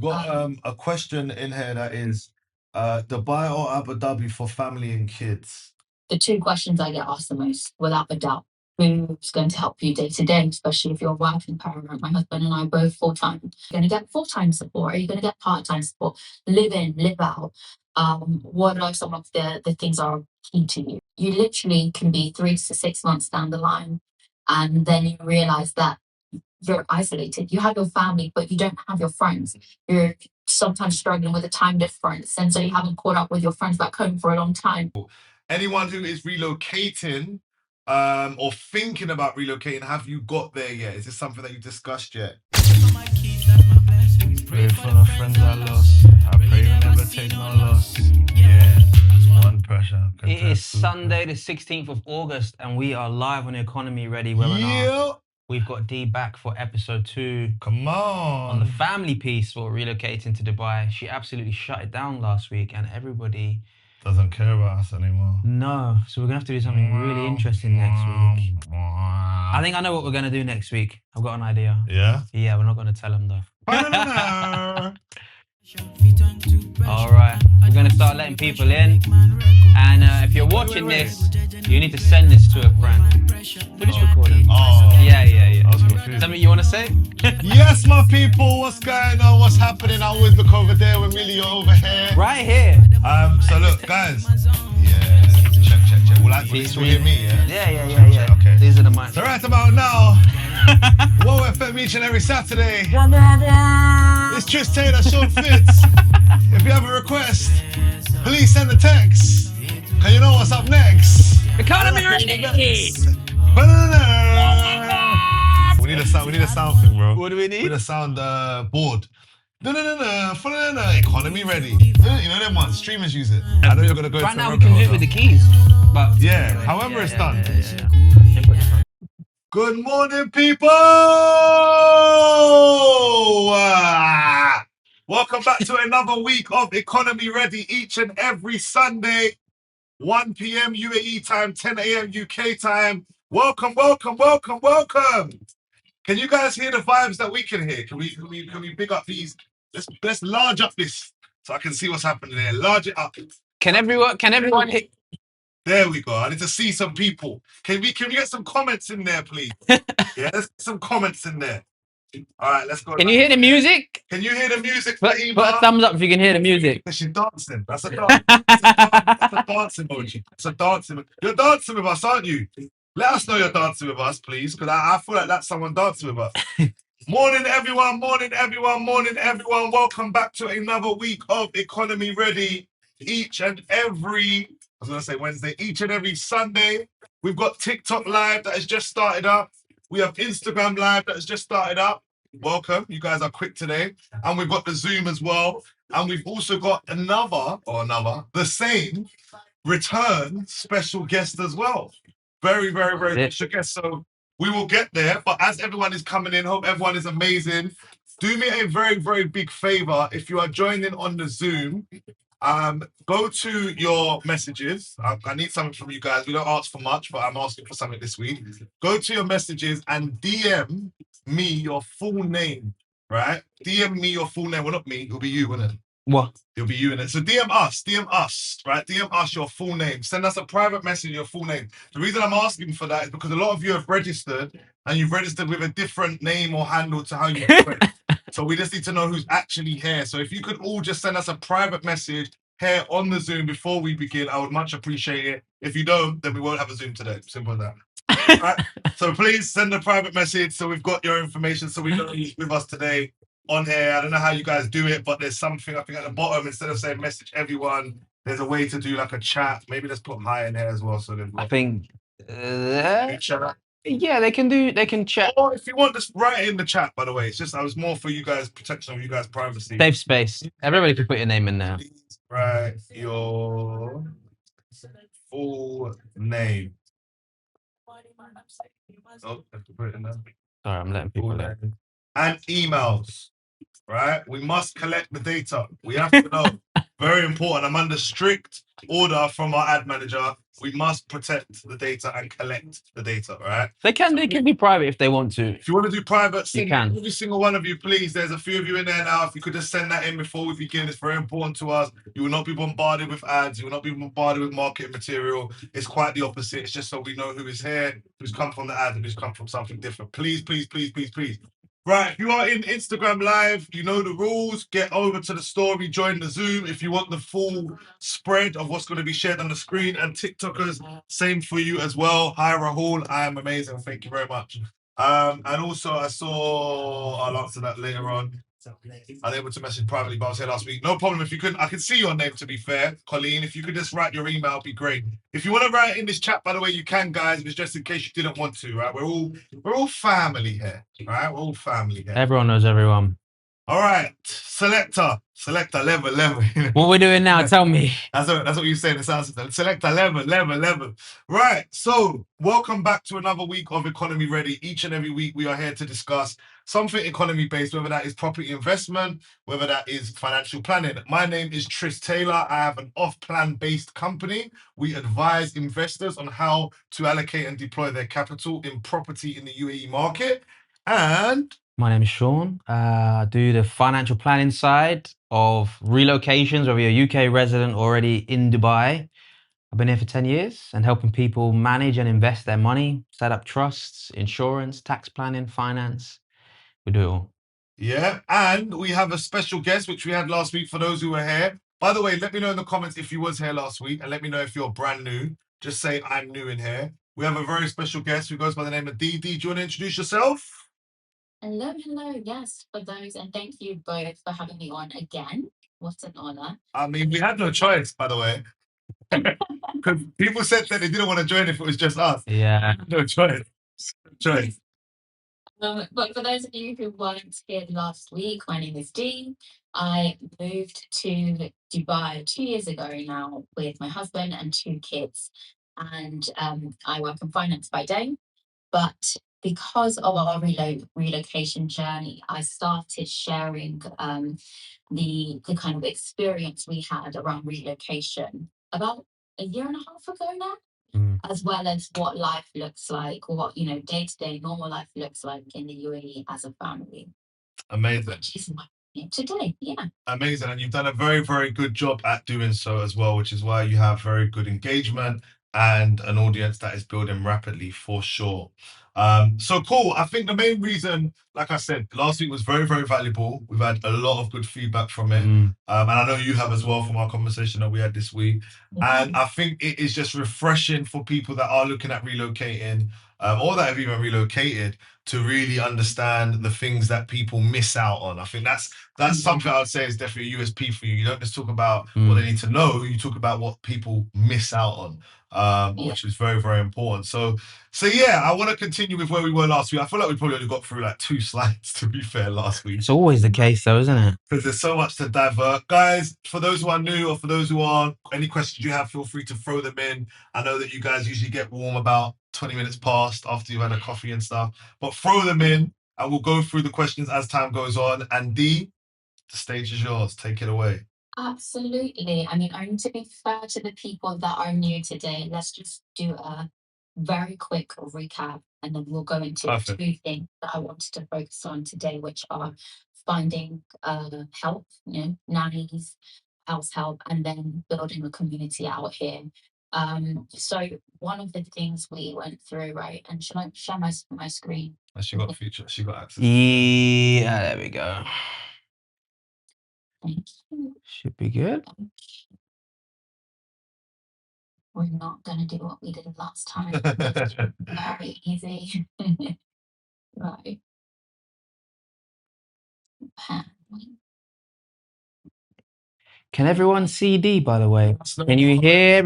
Got a question in here that is Dubai or Abu Dhabi for family and kids? The two questions I get asked the most, without a doubt. Who's going to help you day to day, especially if you're a working parent? My husband and I both full time. You're going to get full time support? Are you going to get part time support? Live in, live out. What are some of the things that are key to you? You literally can be 3 to 6 months down the line, and then you realize that you're isolated. You have your family, but you don't have your friends. You're sometimes struggling with a time difference, and so you haven't caught up with your friends back home for a long time. Anyone who is relocating or thinking about relocating, have you got there yet? Is this something that you discussed yet? Pray for the friends I lost. I pray you never take no loss. Yeah, one pressure. It is Sunday, the 16th of August, and we are live on the Economy Ready webinar. Yeah. We've got Dee back for episode 2. Come On the on. family piece for relocating to Dubai. She absolutely shut it down last week, and everybody Doesn't care about us anymore. no. So we're gonna have to do something really interesting next week. I think I know what we're gonna do next week. I've got an idea. Yeah? Yeah, we're not gonna tell them though. Ba-da-da-da. All right, we're gonna start letting people in, and if you're watching this, you need to send this to a friend. We're just recording. Oh. Yeah. I was confused. Something you want to say? Yes, my people, what's going on? What's happening? I always look over there when really you're over here. Right here. So look, guys. Yeah, check. Will you still hear me? Yeah. Okay. These are the mics. So right about now, Whoa FM each and every Saturday. It's Trist Taylor, Sean Fitz. If you have a request, please send a text. Cause you know what's up next. Economy Ready. We need a sound thing, bro. What do we We need? need a sound board. Economy Ready. You know them ones. Streamers use it. I know you're gonna go. Right to now a we can do it record with the keys, but Yeah, however it's done. Yeah. Good morning, people! Welcome back to another week of Economy Ready each and every Sunday, 1 p.m. UAE time, 10 a.m. UK time. Welcome. Can you guys hear the vibes that we can hear? Can we big up these? Let's large up this so I can see what's happening there. Large it up. Can everyone hit? There we go. I need to see some people. Can we get some comments in there, please? Yeah, let's get some comments in there. All right, let's go. Can you hear the music? Can you hear the music? Put a thumbs up if you can hear the music. She's dancing. That's a dance. That's a dancing emoji. It's a dancing. You're dancing with us, aren't you? Let us know you're dancing with us, please, because I feel like that's someone dancing with us. Morning, everyone. Welcome back to another week of Economy Ready. Each and every Wednesday, each and every Sunday. We've got TikTok Live that has just started up. We have Instagram Live that has just started up. Welcome. You guys are quick today. And we've got the Zoom as well. And we've also got the same return special guest as well. Very special guest. So we will get there. But as everyone is coming in, hope everyone is amazing. Do me a very big favor. If you are joining on the Zoom, go to your messages. I need something from you guys. We don't ask for much, but I'm asking for something this week. Go to your messages and DM me your full name, right? DM me your full name. Well, not me. It'll be you, won't it? What? It'll be you in it. So DM us, right? DM us your full name. Send us a private message, your full name. The reason I'm asking for that is because a lot of you have registered and you've registered with a different name or handle to how you do it. So we just need to know who's actually here. So if you could all just send us a private message here on the Zoom before we begin, I would much appreciate it. If you don't, then we won't have a Zoom today. Simple as that. Right? So please send a private message so we've got your information so we know who's with us today on here. I don't know how you guys do it, but there's something I think at the bottom, instead of saying message everyone, there's a way to do like a chat. Maybe let's put hi in here as well. So they've got I think. chat. Yeah, they can chat. Or if you want, just write it in the chat, by the way. It's just, I was more for you guys, protection of you guys' privacy. Safe space. Everybody can put your name in there. Please write your full name. Oh, I have to put it in there. Sorry, I'm letting people in. And emails, right? We must collect the data. We have to know. Very important. I'm under strict order from our ad manager. We must protect the data and collect the data, right? They can be private if they want to. If you want to do private, You send can. every single one of you, please. There's a few of you in there now. If you could just send that in before we begin, it's very important to us. You will not be bombarded with ads. You will not be bombarded with marketing material. It's quite the opposite. It's just so we know who is here, who's come from the ad, and who's come from something different. Please, please, please, please, please. Right, if you are in Instagram Live, you know the rules. Get over to the story, join the Zoom. If you want the full spread of what's going to be shared on the screen, and TikTokers, same for you as well. Hi, Rahul. I am amazing. Thank you very much. And also, I saw, I'll answer that later on. I'm able to message privately, but I was here last week. No problem. If you couldn't, I can see your name, to be fair, Colleen. If you could just write your email, it'd be great. If you want to write in this chat, by the way, you can, guys. It's just in case you didn't want to, right? We're all family here, right? We're all family here. Everyone knows everyone. All right, selector, level. What we're doing now? Tell me. That's what you say. Selector, level. Right. So, welcome back to another week of Economy Ready. Each and every week, we are here to discuss something economy based, whether that is property investment, whether that is financial planning. My name is Trist Taylor. I have an off-plan based company. We advise investors on how to allocate and deploy their capital in property in the UAE market. And my name is Sean. I do the financial planning side of relocations, whether you're a UK resident already in Dubai. I've been here for 10 years and helping people manage and invest their money, set up trusts, insurance, tax planning, finance. We do it all. Yeah, and we have a special guest, which we had last week for those who were here. By the way, let me know in the comments if you was here last week, and let me know if you're brand new. Just say, I'm new in here. We have a very special guest who goes by the name of Dee. Dee, do you want to introduce yourself? Hello. Yes, for those, and thank you both for having me on again. What an honor. I mean, we had no choice, by the way. Because people said that they didn't want to join if it was just us. Yeah. No choice. But for those of you who weren't here last week, my name is Dee. I moved to Dubai 2 years ago now with my husband and 2 kids. And I work in finance by day. But because of our relocation journey, I started sharing the kind of experience we had around relocation about a year and a half ago now. As well as what life looks like, what day-to-day normal life looks like in the UAE as a family. Amazing. Which is my today, yeah. Amazing, and you've done a very, very good job at doing so as well, which is why you have very good engagement and an audience that is building rapidly for sure. So cool. I think the main reason, like I said, last week was very, very valuable. We've had a lot of good feedback from it. And I know you have as well from our conversation that we had this week. And I think it is just refreshing for people that are looking at relocating or that have even relocated to really understand the things that people miss out on. I think that's something I would say is definitely a USP for you. You don't just talk about what they need to know, you talk about what people miss out on. Which is very, very important. So yeah, I want to continue with where we were last week. I feel like we probably only got through like 2 slides, to be fair, last week. It's always the case though, isn't it? Because there's so much to divert. Guys, for those who are new or for those who aren't, any questions you have, feel free to throw them in. I know that you guys usually get warm about 20 minutes past after you've had a coffee and stuff, but throw them in and we'll go through the questions as time goes on. And Dee, the stage is yours. Take it away. Absolutely. I mean, only to be fair to the people that are new today, let's just do a very quick recap and then we'll go into 2 things that I wanted to focus on today, which are finding help, nannies, house help, and then building a community out here. So one of the things we went through, right? And should I share my screen? She got a feature. She got access. Yeah, there we go. Thank you. Should be good. We're not going to do what we did last time. Very easy. Right. Can everyone see D, by the way? Can you hear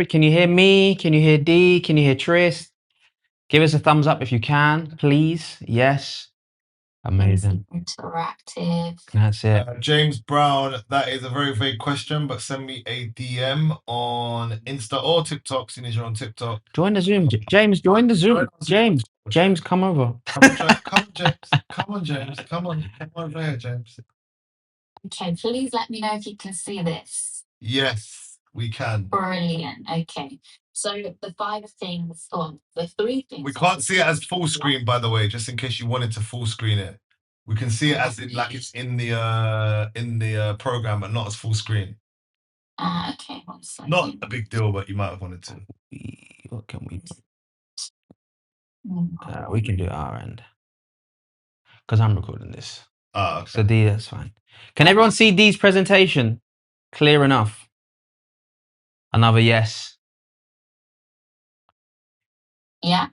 me? Can you hear D? Can you hear Trist? Give us a thumbs up if you can, please. Yes. Amazing. Interactive. That's it. James Brown, that is a very vague question, but send me a DM on Insta or TikTok, seeing as you're on TikTok. Join the Zoom. James, join the Zoom. James, come over. Come on, James. Come on, James. Come on over here, James. Okay, please let me know if you can see this. Yes. We can. Brilliant. Okay. So the 5 things, or the 3 things. We can't see it as full screen, by the way, just in case you wanted to full screen it. We can see it as in like it's in the program, but not as full screen. Okay, 1 second. Not a big deal, but you might have wanted to. What can we do? We can do our end. Because I'm recording this. Oh, okay. So D, that's fine. Can everyone see D's presentation? Clear enough? Another yes. Yeah.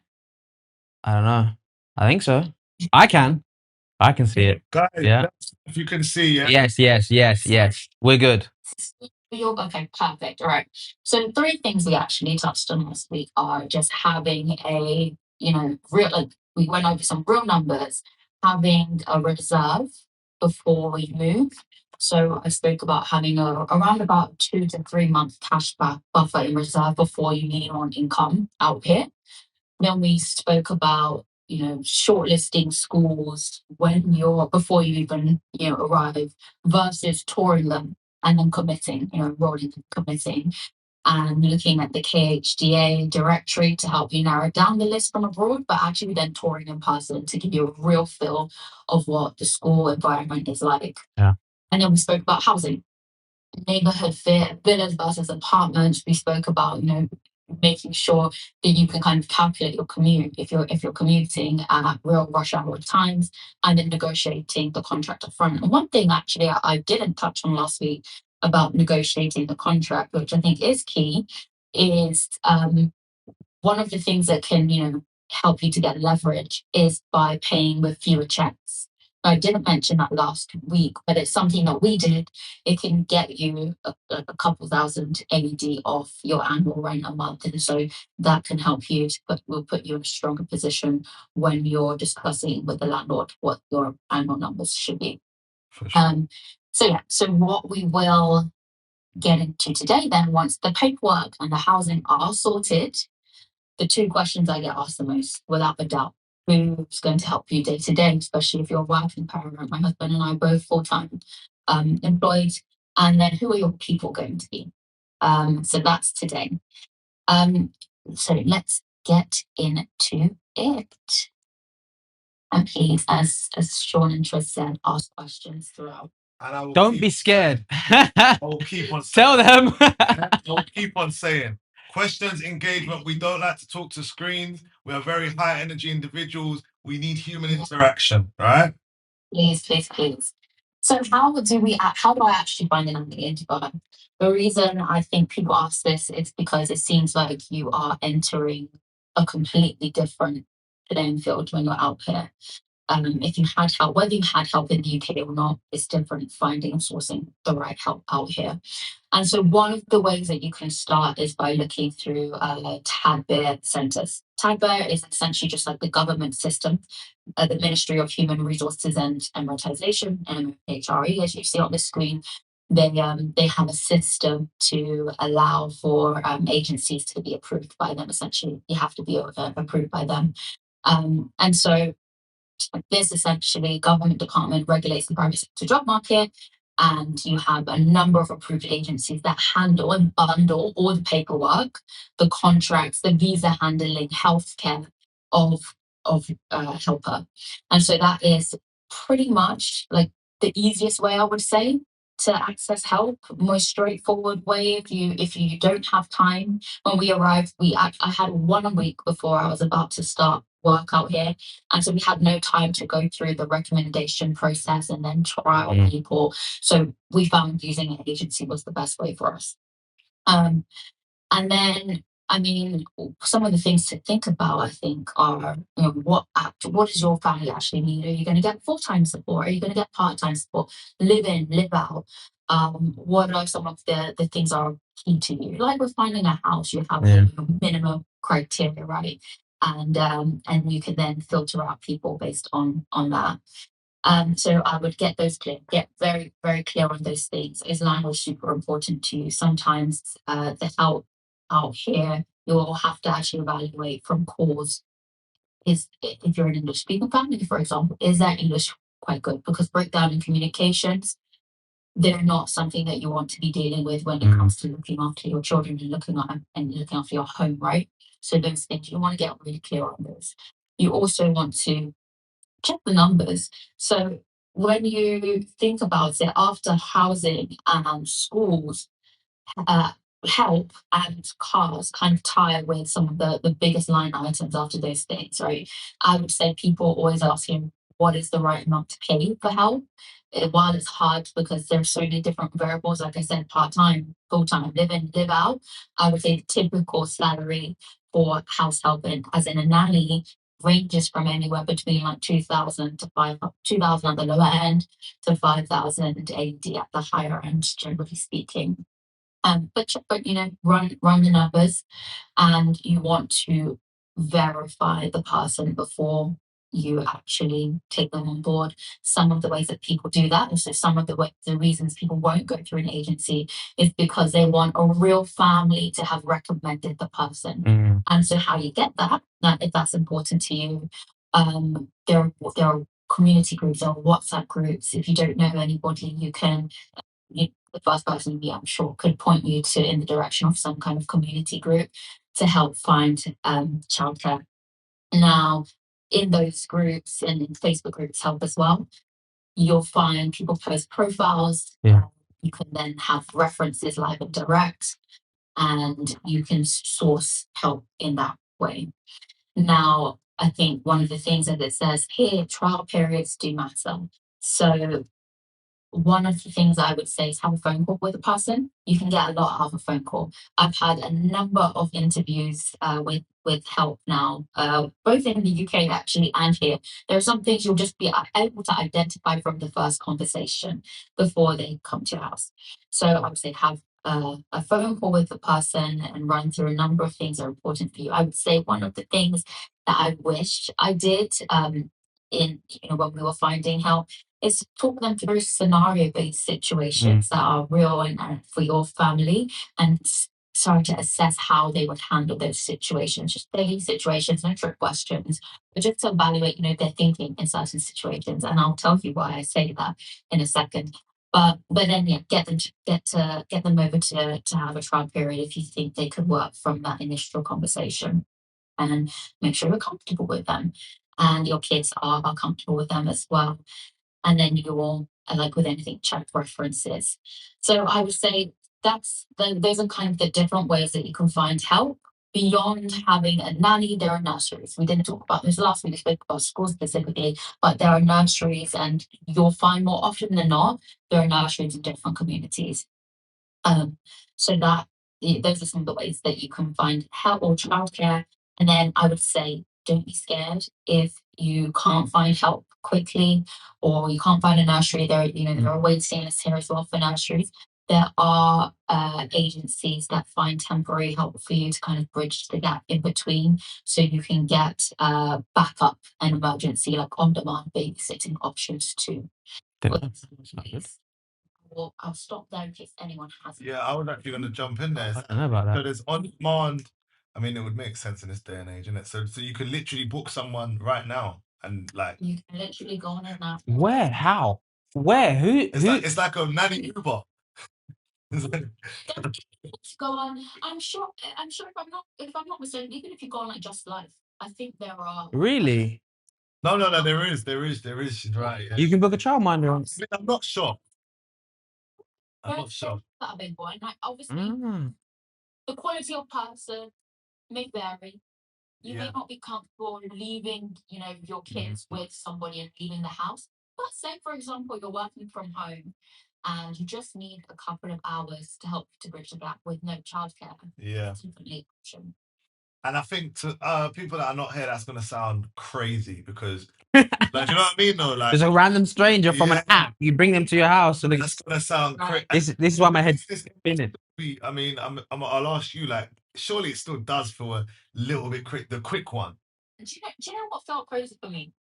I don't know. I think so. I can see it. Guys, Yeah. if you can see, yeah. Yes. We're good. Okay, perfect. All right. So the 3 things we actually touched on last week are just having a, real, like we went over some real numbers, having a reserve before we move. So I spoke about having around about 2 to 3 month cash buffer in reserve before you lean on income out here. Then we spoke about, shortlisting schools before you even, arrive versus touring them and then committing, enrolling and committing, and looking at the KHDA directory to help you narrow down the list from abroad, but actually then touring in person to give you a real feel of what the school environment is like. Yeah. And then we spoke about housing, neighborhood fit, villas versus apartments. We spoke about, making sure that you can kind of calculate your commute if you're commuting at real rush hour times, and then negotiating the contract up front. And one thing actually I didn't touch on last week about negotiating the contract, which I think is key, is one of the things that can help you to get leverage is by paying with fewer checks. I didn't mention that last week, but it's something that we did. It can get you a couple thousand AED off your annual rent a month. And so that can help you will put you in a stronger position when you're discussing with the landlord what your annual numbers should be. For sure. So what we will get into today then, once the paperwork and the housing are sorted, the 2 questions I get asked the most, without a doubt. Who's going to help you day to day, especially if you're a working parent? My husband and I both full-time employed. And then who are your people going to be? So that's today. So let's get into it. And please, as Sean and Trist said, ask questions throughout. And Don't be scared. I'll keep on Tell them. I'll keep on saying. Questions, engagement. We don't like to talk to screens. We are very high energy individuals. We need human interaction, right? Please. So how do I actually find an antibiotic? The reason I think people ask this is because it seems like you are entering a completely different playing field when you're out here. If you had help, whether you had help in the UK or not, it's different finding and sourcing the right help out here. And so one of the ways that you can start is by looking through TADBIR centres. TADBIR is essentially just like the government system, the Ministry of Human Resources and Monetisation, MHRE, as you see on the screen. They have a system to allow for agencies to be approved by them. Essentially, you have to be approved by them. And so this essentially government department regulates the private sector job market, and you have a number of approved agencies that handle and bundle all the paperwork, the contracts, the visa handling, healthcare of helper. And so that is pretty much like the easiest way, I would say, to access help. Most straightforward way. If you don't have time. When we arrived, I had 1 week before I was about to start work out here, and so we had no time to go through the recommendation process and then trial people. So we found using an agency was the best way for us. And then, I mean, some of the things to think about, I think, are what does your family actually need? Are you going to get full-time support? Are you going to get part-time support? Live in, live out. What are some of the things that are key to you? Like with finding a house, you have your minimum criteria, right? And you can then filter out people based on that. So I would get those clear, get very, very clear on those things. Is language super important to you? Sometimes the help out here, you'll have to actually evaluate from calls. If you're an English speaking family, for example, is that English quite good? Because breakdown in communications, they're not something that you want to be dealing with when it comes to looking after your children and looking after your home, right? So those things, you want to get really clear on those. You also want to check the numbers. So when you think about it, after housing and schools, help and cars kind of tie with some of the biggest line items after those things, right? I would say people always asking what is the right amount to pay for help. While it's hard because there's so many different variables, like I said, part-time, full-time, live in, live out, I would say the typical salary for house helping, as in a nanny, ranges from anywhere between like 2,000 to 2,000 at the lower end to 5,000 AD at the higher end, generally speaking. But you know, run the numbers, and you want to verify the person before you actually take them on board. Some of the ways that people do that, and so some of the reasons people won't go through an agency is because they want a real family to have recommended the person. And so how you get that if that's important to you, there are community groups or WhatsApp groups. If you don't know anybody, you can the first person I'm sure could point you to in the direction of some kind of community group to help find childcare. Now, in those groups and in Facebook groups help as well, you'll find people post profiles. Yeah. You can then have references live and direct, and you can source help in that way. Now, I think one of the things that it says here, trial periods do matter. So one of the things I would say is have a phone call with a person. You can get a lot out of a phone call. I've had a number of interviews with help now, both in the UK actually and here. There are some things you'll just be able to identify from the first conversation before they come to your house. So I would say have a phone call with the person and run through a number of things that are important for you. I would say one of the things that I wish I did in when we were finding help is talk them through scenario-based situations that are real and for your family, and starting to assess how they would handle those situations, just daily situations, no trick questions, but just to evaluate, their thinking in certain situations. And I'll tell you why I say that in a second. But then get them over to have a trial period if you think they could work from that initial conversation, and make sure you're comfortable with them and your kids are comfortable with them as well. And then you will, like with anything, check references. So I would say those are kind of the different ways that you can find help. Beyond having a nanny, there are nurseries. We didn't talk about this last week, we spoke about schools specifically, but there are nurseries, and you'll find more often than not, there are nurseries in different communities. So those are some of the ways that you can find help or childcare. And then I would say, don't be scared if you can't find help quickly or you can't find a nursery. There are waiting lists here as well for nurseries. There are agencies that find temporary help for you to kind of bridge the gap in between, so you can get backup and emergency, like on-demand babysitting options too. Well, I'll stop there in case anyone has. Yeah, I was actually going to jump in there. I don't know about that. So there's on demand. I mean, it would make sense in this day and age, isn't it? So you can literally book someone right now, and like you can literally go on it now. Where? How? Where? Who? It's like a nanny Uber. Go on. I'm sure if I'm not mistaken, even if you go on like Just Life, I think there are. Really? No, there is. She's right. Yeah. You can book a childminder on. I'm not sure. That a big one. Like, obviously, the quality of person may vary. You may not be comfortable leaving, your kids with somebody and leaving the house. But say, for example, you're working from home and you just need a couple of hours to help to bridge the gap with no childcare. Yeah. Definitely. And I think to people that are not here, that's gonna sound crazy because, like, do you know what I mean? Though, like, there's a random stranger from an app. You bring them to your house, and that's gonna sound crazy. This is why my head's spinning. I mean, I'll ask you, like, surely it still does feel a little bit the quick one. Do you know what felt crazy for me?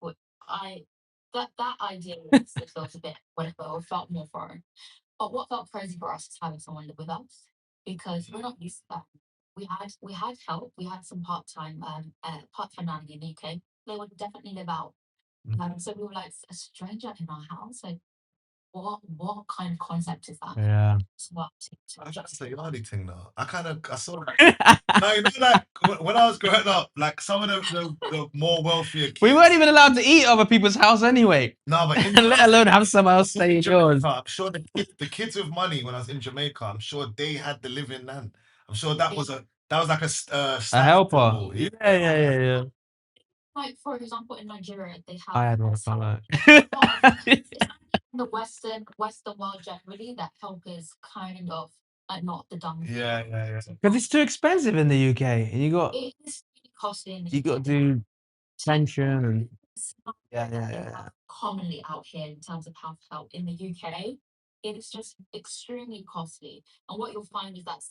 That idea was, it felt a bit whatever, or felt more foreign. But what felt crazy for us is having someone live with us, because we're not used to that. We had help. We had some part-time nanny in the UK. They would definitely live out. So we were like, a stranger in our house. Like, what kind of concept is that? Yeah. It's what I just say Yardy thing now. I saw. No, you know, like when I was growing up, like some of the more wealthier kids. We weren't even allowed to eat other people's house anyway. No, but Let alone have someone else stay in yours. I'm sure the kids with money when I was in Jamaica, I'm sure they had the living nan. I'm sure that was like A staff helper. symbol. Yeah. like, for example, in Nigeria, they have. I had one. I can't It's in the Western world generally that help is kind of not the dumb. Yeah. Because it's too expensive in the UK, and you got It is really costly in the you got to UK. do pension and It's not yeah. commonly out here in terms of health help in the UK. It is just extremely costly. And what you'll find is that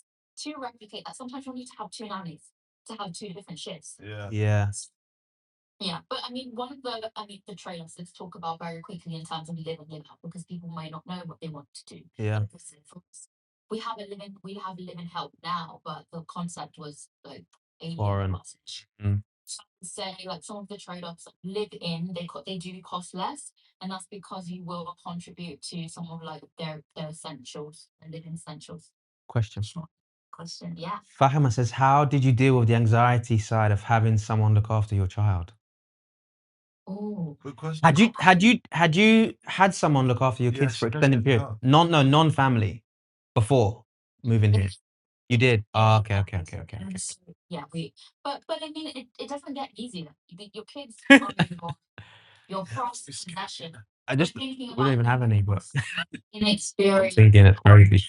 to replicate that, sometimes you'll need to have 2 nannies to have 2 different shifts. Yeah. Yeah, but I mean, the trade-offs, let's talk about very quickly in terms of live out, because people may not know what they want to do. Yeah. We have a live-in help now, but the concept was like Foreign. Mm. So I would say like some of the trade-offs, live in, they do cost less, and that's because you will contribute to some of like their essentials, their living essentials. Question. Yeah. Fahima says, how did you deal with the anxiety side of having someone look after your child? Oh, Good question. Had you had someone look after your kids for extended period? Non-family before moving here. You did. Oh, okay. Yeah, but I mean, it doesn't get easier. Your kids are your first possession. We don't even have any, but Inexperience, thinking it's crazy.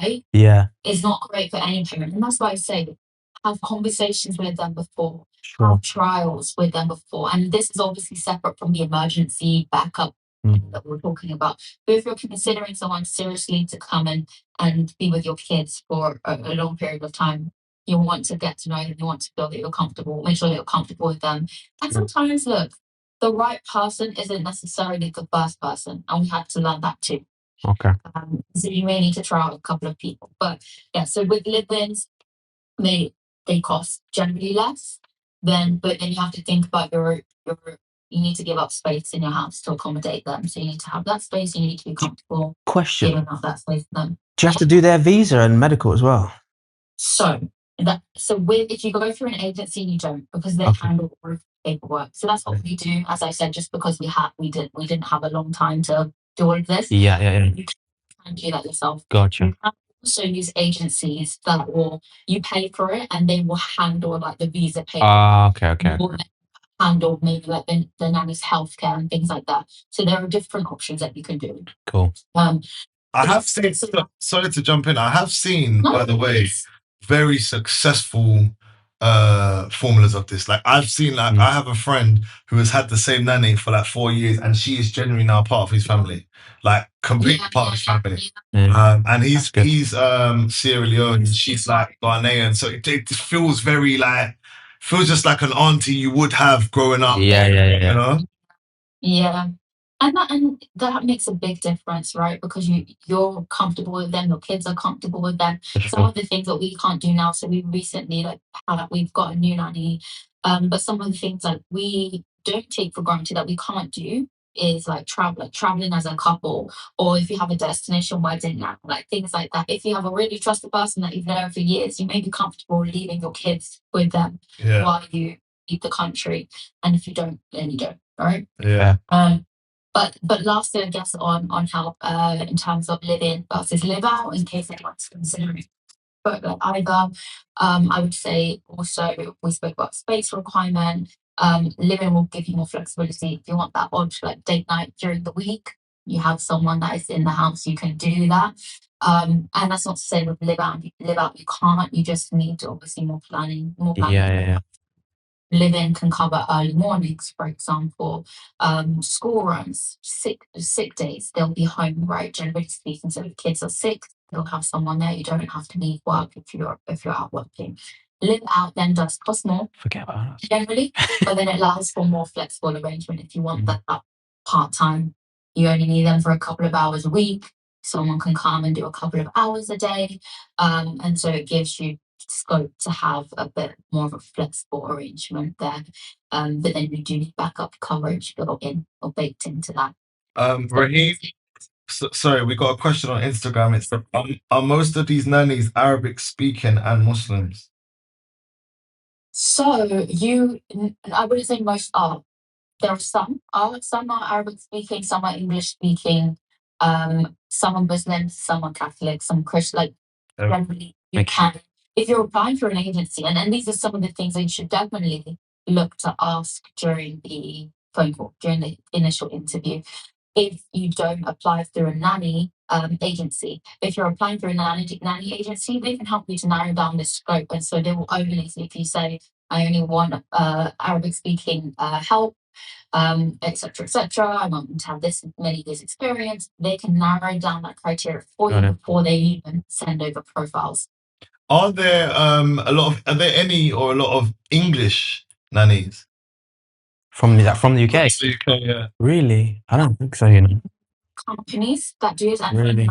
right? Yeah. It's not great for any parent, and that's why I say have conversations with them before, Sure. have trials with them before, and this is obviously separate from the emergency backup that we're talking about. But if you're considering someone seriously to come and be with your kids for a long period of time, you want to get to know them, you want to feel that you're comfortable, make sure that you're comfortable with them. And sometimes, look, the right person isn't necessarily the first person, and we had to learn that too. Okay. So you may need to try out a couple of people. But yeah, so with live-ins, they cost generally less. But then you have to think about you need to give up space in your house to accommodate them. So you need to have that space, you need to be comfortable Question. giving up that space for them. Do you have to do their visa and medical as well? So if you go through an agency, you don't, because they handle all of the paperwork. So that's what we do. As I said, just because we didn't have a long time to do all of this. Yeah. You can do that yourself. Gotcha. You can also use agencies that you pay for it and they will handle like the visa paperwork. Okay. Or handle maybe like the nanny's healthcare and things like that. So there are different options that you can do. Cool. I have seen, sorry to jump in, I have seen, by the way, very successful formulas of this. Like I've seen, like I have a friend who has had the same nanny for like 4 years, and she is genuinely now part of his family, like completely part of his family. And he's Sierra Leone, and she's like Ghanaian, so it feels very like just like an auntie you would have growing up. Yeah. You know? Yeah. And that makes a big difference, right? Because you're comfortable with them, your kids are comfortable with them. Some of the things that we can't do now. So we recently we've got a new nanny. But some of the things that we don't take for granted that we can't do is like traveling as a couple, or if you have a destination wedding now, like things like that. If you have a really trusted person that you've known for years, you may be comfortable leaving your kids with them while you leave the country. And if you don't, then you don't, right? Yeah. But lastly, I guess on help in terms of live in versus live out, in case anyone's considering. But either, I would say also we spoke about space requirement. Live in will give you more flexibility. If you want that odd like date night during the week, you have someone that is in the house, you can do that. And that's not to say with live out you can't. You just need obviously more planning. Yeah. Live in can cover early mornings, for example, school runs, sick days, they'll be home, right? Generally speaking, so if kids are sick, you'll have someone there. You don't have to leave work if you're out working. Live out then does cost more. Forget about that. Generally, but then it allows for more flexible arrangement. If you want that part-time, you only need them for a couple of hours a week. Someone can come and do a couple of hours a day. And so it gives you scope to have a bit more of a flexible arrangement there. But then you do need backup coverage built in or baked into that. Raheem, Sorry, we got a question on Instagram. It's are most of these nannies Arabic speaking and Muslims? So I wouldn't say most are. There are some are Arabic speaking, some are English speaking, some are Muslim, some are Catholic, some Christian. Like generally, you can if you're applying for an agency, and these are some of the things that you should definitely look to ask during the phone call, during the initial interview. If you don't apply through a nanny agency, if you're applying through a nanny agency, they can help you to narrow down the scope. And so they will only, if you say, I only want Arabic speaking help, etc., etc. I want them to have this many years experience. They can narrow down that criteria for you before they even send over profiles. Are there are there any or a lot of English nannies? From the UK? From the UK, yeah. Really? I don't think so, you know. Companies that do it, and Really?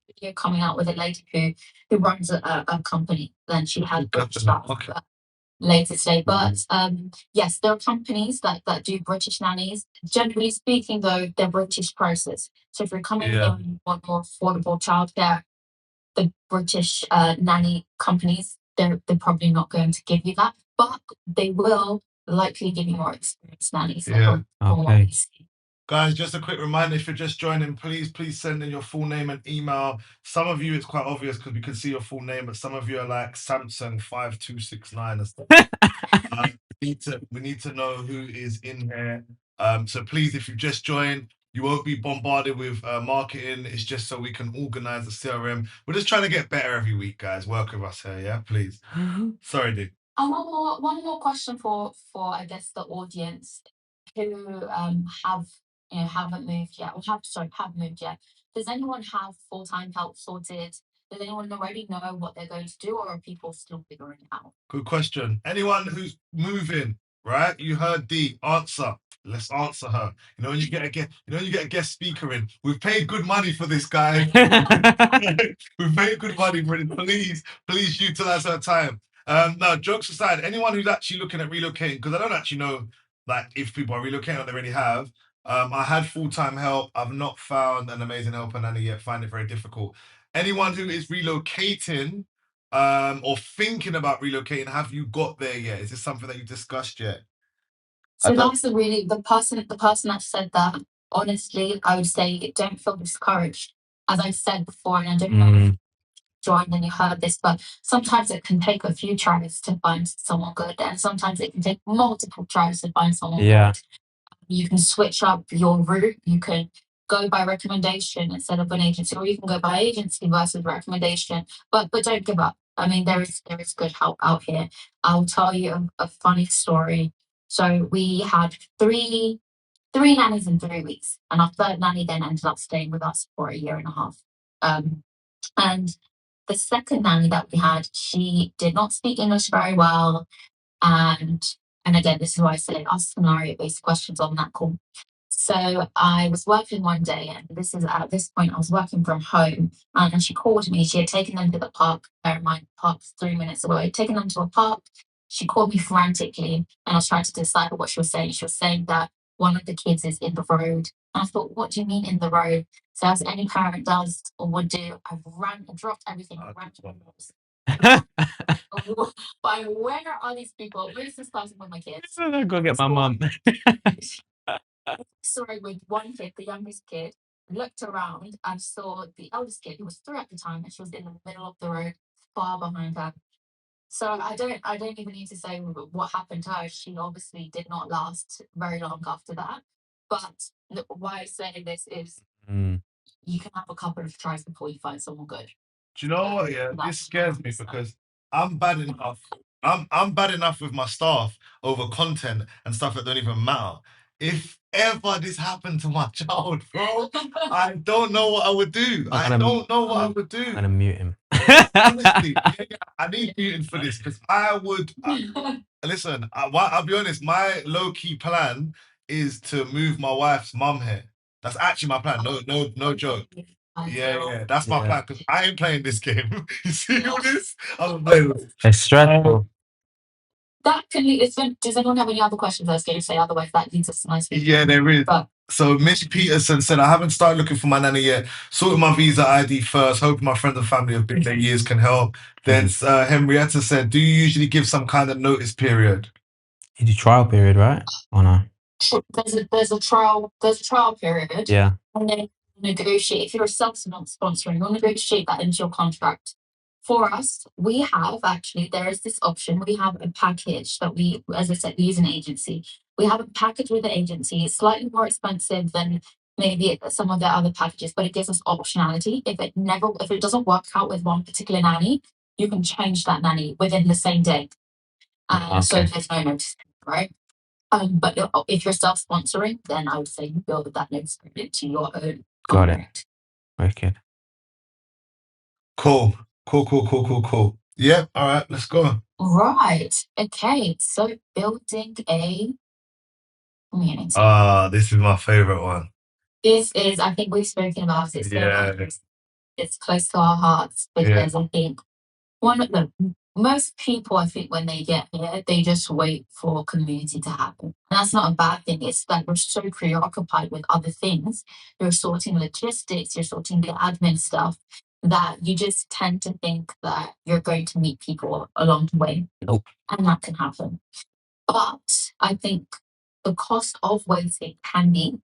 Video coming out with a lady who runs a company, then she has British staff later today. But yes, there are companies that do British nannies. Generally speaking, though, they're British prices. So if you're coming here and you want more affordable childcare, the British nanny companies, they're probably not going to give you that, but they will likely give you more experienced nannies. Yeah. Okay. Guys, just a quick reminder, if you're just joining, please send in your full name and email. Some of you, it's quite obvious because we can see your full name, but some of you are like Samsung 5269 and stuff. We need to know who is in here. So please, if you've just joined, you won't be bombarded with marketing. It's just so we can organize the CRM. We're just trying to get better every week, guys. Work with us here, yeah? Please. Sorry, dude. And one more question for I guess the audience who haven't moved yet, or have moved yet. Does anyone have full-time help sorted? Does anyone already know what they're going to do, or are people still figuring it out? Good question. Anyone who's moving, right? You heard D answer. Let's answer her. You know, you get a guest speaker in. We've paid good money for this guy. We've paid good money for it. Please utilize her time. Now, jokes aside, anyone who's actually looking at relocating, because I don't actually know like if people are relocating or they already have. I had full-time help. I've not found an amazing helper nanny yet. Find it very difficult. Anyone who is relocating or thinking about relocating, have you got there yet? Is this something that you discussed yet? So that's the person that said that. Honestly, I would say don't feel discouraged. As I said before, and I don't know if you joined and you heard this, but sometimes it can take a few tries to find someone good, and sometimes it can take multiple tries to find someone good. You can switch up your route. You can go by recommendation instead of an agency, or you can go by agency versus recommendation. But don't give up. I mean, there is good help out here. I'll tell you a funny story. So we had three nannies in 3 weeks, and our third nanny then ended up staying with us for 1.5 years. And the second nanny that we had, she did not speak English very well, and again, this is why I say ask scenario-based questions on that call. So I was working one day, and this is at this point I was working from home, and she called me. She had taken them to the park. Bear in mind, the park's 3 minutes away. Taken them to a park. She called me frantically, and I was trying to decipher what she was saying. She was saying that one of the kids is in the road. And I thought, what do you mean in the road? So as any parent does or would do, I dropped everything, and ran to the house. But where are these people? Where's this person with my kids? I'll go get my mum. Sorry, with one kid, the youngest kid, looked around and saw the eldest kid, who was 3 at the time, and she was in the middle of the road, far behind her. So I don't even need to say what happened to her. She obviously did not last very long after that. But why I say this is you can have a couple of tries before you find someone good. Do you know what? Yeah, this scares me because I'm bad enough. I'm bad enough with my staff over content and stuff that don't even matter. If ever this happened to my child, bro, I don't know what I would do. I don't know what I would do. I'm gonna mute him. Honestly, I need muting for this because I would. Listen, I'll be honest. My low-key plan is to move my wife's mum here. That's actually my plan. No joke. Yeah, that's my plan because I ain't playing this game. You see all this? I'm playing this. It's stressful. That can lead. Does anyone have any other questions I was going to say? Otherwise, that leads us nicely. Yeah, there is. But So Miss Peterson said, I haven't started looking for my nanny yet. Sorted my visa ID first. Hoping my friends and family of been there years can help. Then Henrietta said, do you usually give some kind of notice period? You do trial period, right? Or no? There's a trial period. Yeah. And then negotiate. If you're a self-sponsoring, you'll negotiate that into your contract. For us, we have actually, there is this option. We have a package that we, as I said, we use an agency. We have a package with the agency. It's slightly more expensive than maybe some of the other packages, but it gives us optionality. If it doesn't work out with one particular nanny, you can change that nanny within the same day. So there's no notice, right? But if you're self-sponsoring, then I would say you build that notice period to your own contract. Okay. Cool. Yeah, all right, let's go. Right. Okay. So building a community. This is my favorite one. This is, I think we've spoken about it. So much. It's close to our hearts because I think most people, I think, when they get here, they just wait for community to happen. And that's not a bad thing. It's that we're so preoccupied with other things. You're sorting logistics, you're sorting the admin stuff, that you just tend to think that you're going to meet people along the way. Nope. And that can happen. But I think the cost of waiting can be,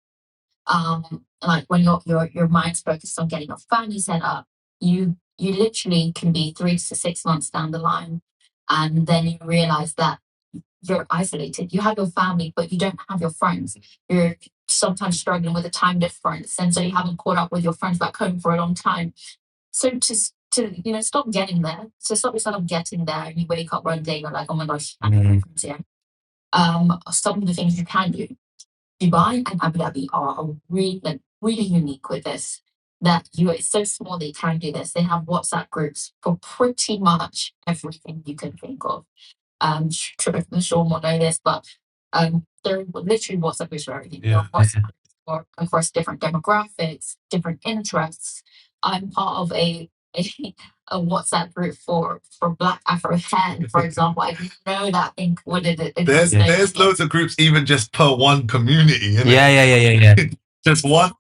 like when your mind's focused on getting your family set up, you literally can be 3 to 6 months down the line, and then you realize that you're isolated. You have your family, but you don't have your friends. You're sometimes struggling with a time difference, and so you haven't caught up with your friends back home for a long time. So to stop getting there. So stop yourself getting there, and you wake up one day, you're like, oh my gosh, I have no friends here. Some of the things you can do. Dubai and Abu Dhabi are really unique with this. That it's so small they can do this. They have WhatsApp groups for pretty much everything you can think of. Trist and Sean will know this, but they're literally WhatsApp groups for everything. Yeah. WhatsApp groups for across different demographics, different interests. I'm part of a WhatsApp group for Black Afro hair, for example. I didn't know that thing. What did it? There's loads of groups even just per one community. Yeah. Just one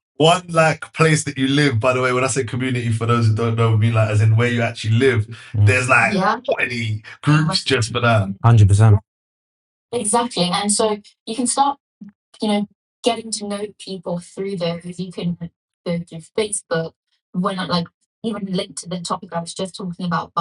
like place that you live. By the way, when I say community, for those who don't know, I mean like as in where you actually live. There's like 20 groups just for that. 100%. Exactly, and so you can start, getting to know people through those. You can go through Facebook. When like even linked to the topic I was just talking about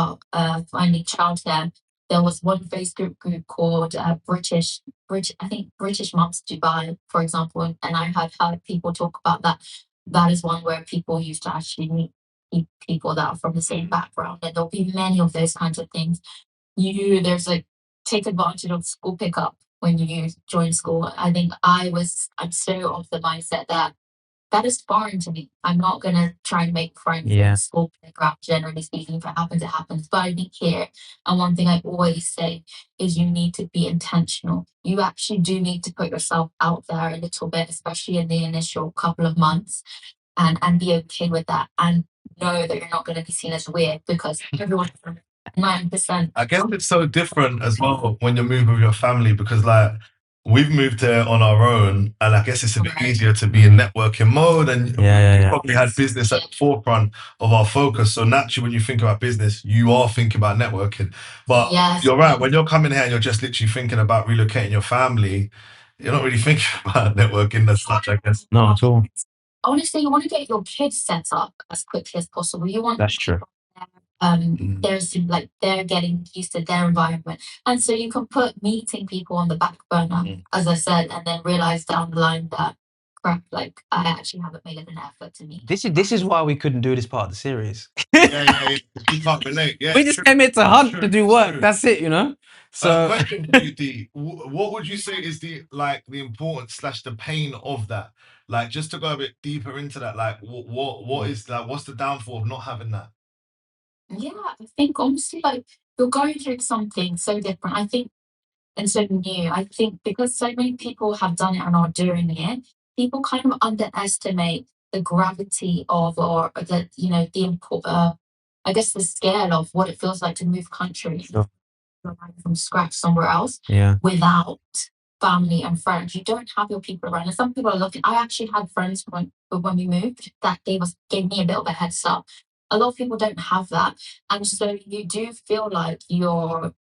finding childcare. There was one Facebook group called British Moms Dubai, for example, and I had heard people talk about that. That is one where people used to actually meet people that are from the same background, and there'll be many of those kinds of things. There's like take advantage of school pickup when you join school. I think I'm so of the mindset that is foreign to me. I'm not going to try and make friends in school pickup. Generally speaking, if it happens. But I think here, and one thing I always say is you need to be intentional. You actually do need to put yourself out there a little bit, especially in the initial couple of months, and be okay with that, and know that you're not going to be seen as weird because everyone 9%. I guess it's so different as well when you're moving with your family because like we've moved here on our own, and I guess it's a bit easier to be in networking mode, and we probably had business at the forefront of our focus. So naturally, when you think about business, you are thinking about networking. But you're right, when you're coming here and you're just literally thinking about relocating your family, you're not really thinking about networking as such, I guess. Not at all. Honestly, you want to get your kids set up as quickly as possible. You want That's true. There's like they're getting used to their environment, and so you can put meeting people on the back burner, as I said, and then realize down the line that crap, like I actually haven't made an effort to meet. This is why we couldn't do this part of the series. You can't relate. Yeah, we just came here to hunt to do work. That's it, So question for you, D. What would you say is the importance / the pain of that? Like just to go a bit deeper into that, like what is that? What's the downfall of not having that? Yeah, I think honestly, like you're going through something so different. I think, and so new. I think because so many people have done it and are doing it, people kind of underestimate the gravity of, or the I guess the scale of what it feels like to move country from scratch somewhere else without family and friends. You don't have your people around. And some people are looking. I actually had friends when we moved that gave me a bit of a head start. A lot of people don't have that, and so you do feel like you're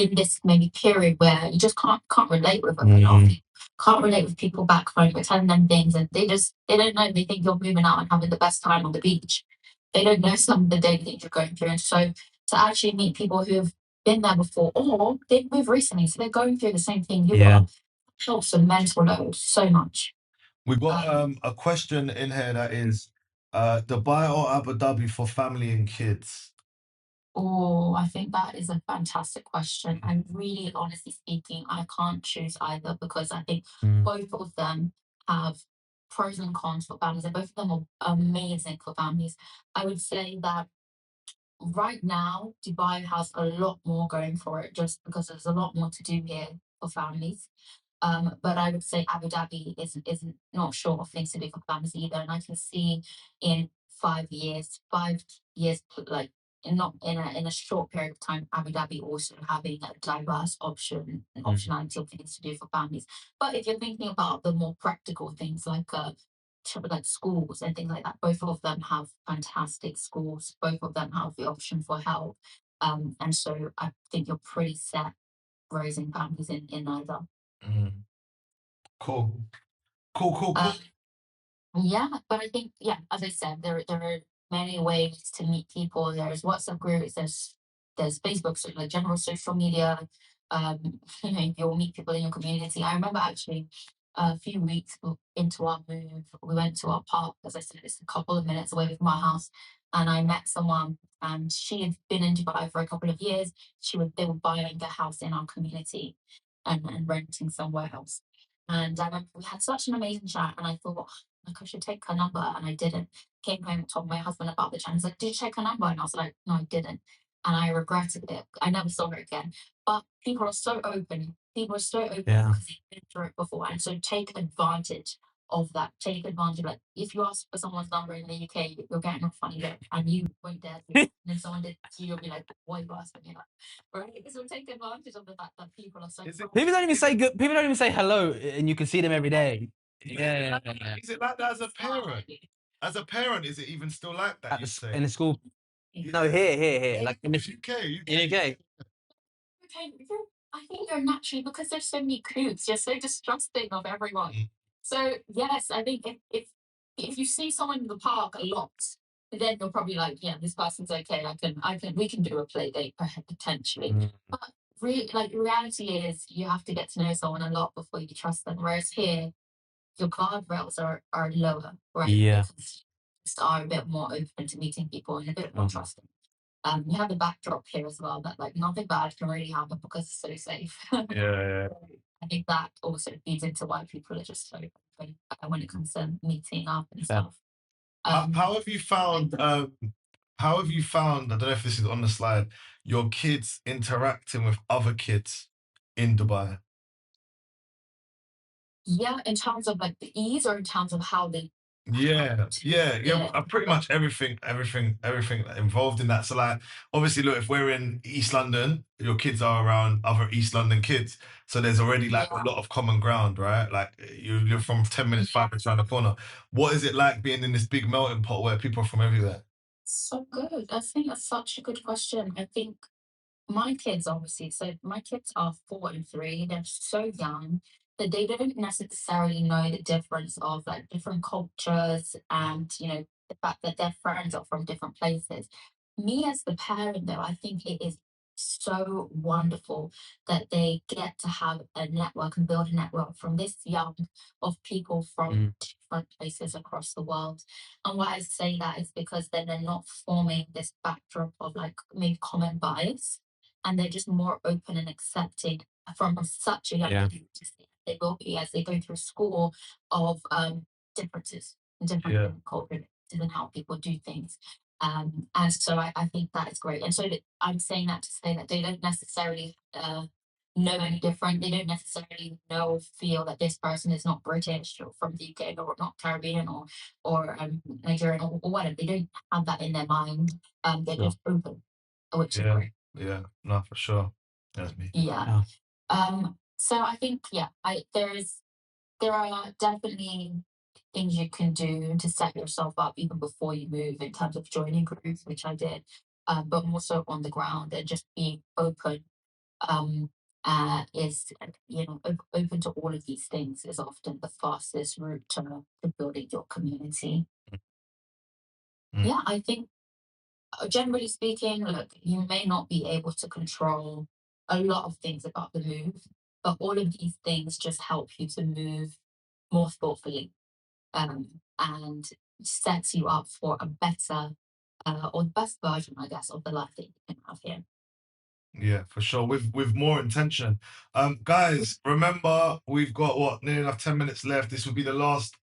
in this maybe period where you just can't relate with them. A lot of people can't relate with people back home. You're telling them things, and they don't know. They think you're moving out and having the best time on the beach. They don't know some of the daily things you're going through. And so to actually meet people who've been there before, or they've moved recently, so they're going through the same thing you are, helps the mental load so much. We've got a question in here that is Dubai or Abu Dhabi for family and kids? Oh, I think that is a fantastic question. And really, honestly speaking, I can't choose either because I think both of them have pros and cons for families, and both of them are amazing for families. I would say that right now, Dubai has a lot more going for it just because there's a lot more to do here for families. But I would say Abu Dhabi is not short of things to do for families either. And I can see in 5 years, like not in a short period of time, Abu Dhabi also having a diverse optionality of things to do for families. But if you're thinking about the more practical things like schools and things like that, both of them have fantastic schools. Both of them have the option for help. And so I think you're pretty set raising families in either. Cool. Yeah, but I think, as I said, there are many ways to meet people. There's WhatsApp groups, there's Facebook, so like general social media. You'll meet people in your community. I remember actually a few weeks into our move, we went to our park. As I said, it's a couple of minutes away from my house, and I met someone, and she had been in Dubai for a couple of years. They were buying a house in our community and renting somewhere else. And I remember we had such an amazing chat, and I thought, like, I should take her number, and I didn't. Came home and told my husband about the chat. He's like, "Did you take her number?" And I was like, "No, I didn't." And I regretted it. I never saw her again. But people are so open. People are so open because they've been through it before. And so take advantage of that. Take advantage. Like, if you ask for someone's number in the UK, you're getting a funny look, and you won't dare to. And if someone did to you, you'll be like, "Why are you asking me that?" Right? So take advantage of the fact that people are so. People don't even say good. People don't even say hello, and you can see them every day. Yeah. Is it like that as a parent? As a parent, is it even still like that? In the school? No, here. Like in the UK. In UK. I think you're naturally, because there's so many coops, you're so distrusting of everyone. So yes, I think if you see someone in the park a lot, then you're probably like, yeah, this person's okay. We can do a play date potentially. But reality is you have to get to know someone a lot before you trust them. Whereas here, your guardrails are lower, right? Yeah. Because you are a bit more open to meeting people and a bit more trusting. You have the backdrop here as well that like nothing bad can really happen because it's so safe. Yeah. I think that also feeds into why people are just so open when it comes to meeting up and stuff. How have you found? How have you found? I don't know if this is on the slide. Your kids interacting with other kids in Dubai. Yeah, in terms of like the ease, or in terms of how they. Yeah. Pretty much everything involved in that. So like, obviously, look, if we're in East London, your kids are around other East London kids, so there's already like a lot of common ground, right? Like you're from 10 minutes, 5 minutes around the corner. What is it like being in this big melting pot where people are from everywhere? So good. I think that's such a good question. I think my kids, obviously, so my kids are 4 and 3. They're so young that they don't necessarily know the difference of like different cultures, and the fact that their friends are from different places. Me as the parent, though, I think it is so wonderful that they get to have a network and build a network from this young of people from different places across the world. And why I say that is because then they're not forming this backdrop of like maybe common bias, and they're just more open and accepting from such a young age. They will be as they go through school of differences and different cultures and how people do things. And so I think that is great. And so I'm saying that to say that they don't necessarily know any different. They don't necessarily feel that this person is not British or from the UK or not Caribbean or Nigerian or whatever. They don't have that in their mind. They're just open, which is great. Yeah, no, for sure. That's me. Yeah. So I think, there are definitely things you can do to set yourself up even before you move in terms of joining groups, which I did, but more so on the ground and just being open. Is open to all of these things is often the fastest route to building your community. Yeah, I think generally speaking, look, you may not be able to control a lot of things about the move, but all of these things just help you to move more thoughtfully, and sets you up for a better or the best version, I guess, of the life that you can have here. Yeah, for sure. With more intention. Guys, remember we've got what, nearly enough 10 minutes left. This will be the last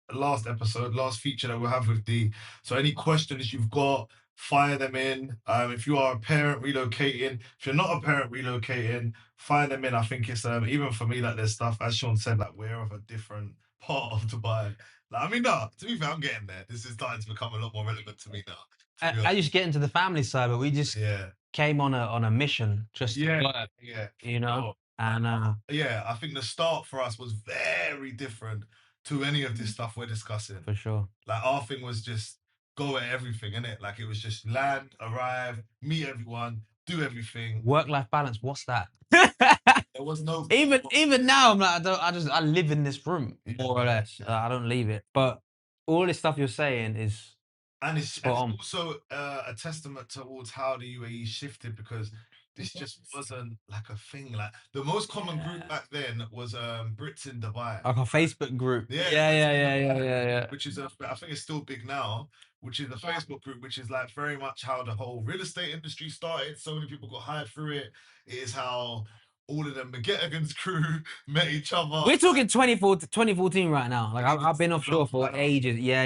episode, last feature that we'll have with Dee. So any questions you've got, fire them in. If you are a parent relocating, if you're not a parent relocating, fire them in. I think it's even for me, like there's stuff, as Sean said, like we're of a different part of Dubai. Like, I mean, no, to be fair, I'm getting there. This is starting to become a lot more relevant to me now. I just get into the family side, but we just Yeah. came on a mission just to work, Yeah. you know. And Yeah, I think the start for us was very different to any of this stuff we're discussing. for sure. Like our thing was just go at everything, innit? Like it was just land, arrive, meet everyone, do everything. Work-life balance, what's that? There was no Even now, I'm like, I live in this room, more or less. I don't leave it. But all this stuff you're saying is and it's spot on. also a testament towards how the UAE shifted, because this just wasn't like a thing. Like the most common group back then was Brits in Dubai. Like a Facebook group. Yeah. Which is I think it's still big now, which is a Facebook group, which is like very much how the whole real estate industry started. So many people got hired through it. It is how all of them McGettigan's crew met each other. We're talking 2014 right now. Like I've been offshore for ages. Yeah.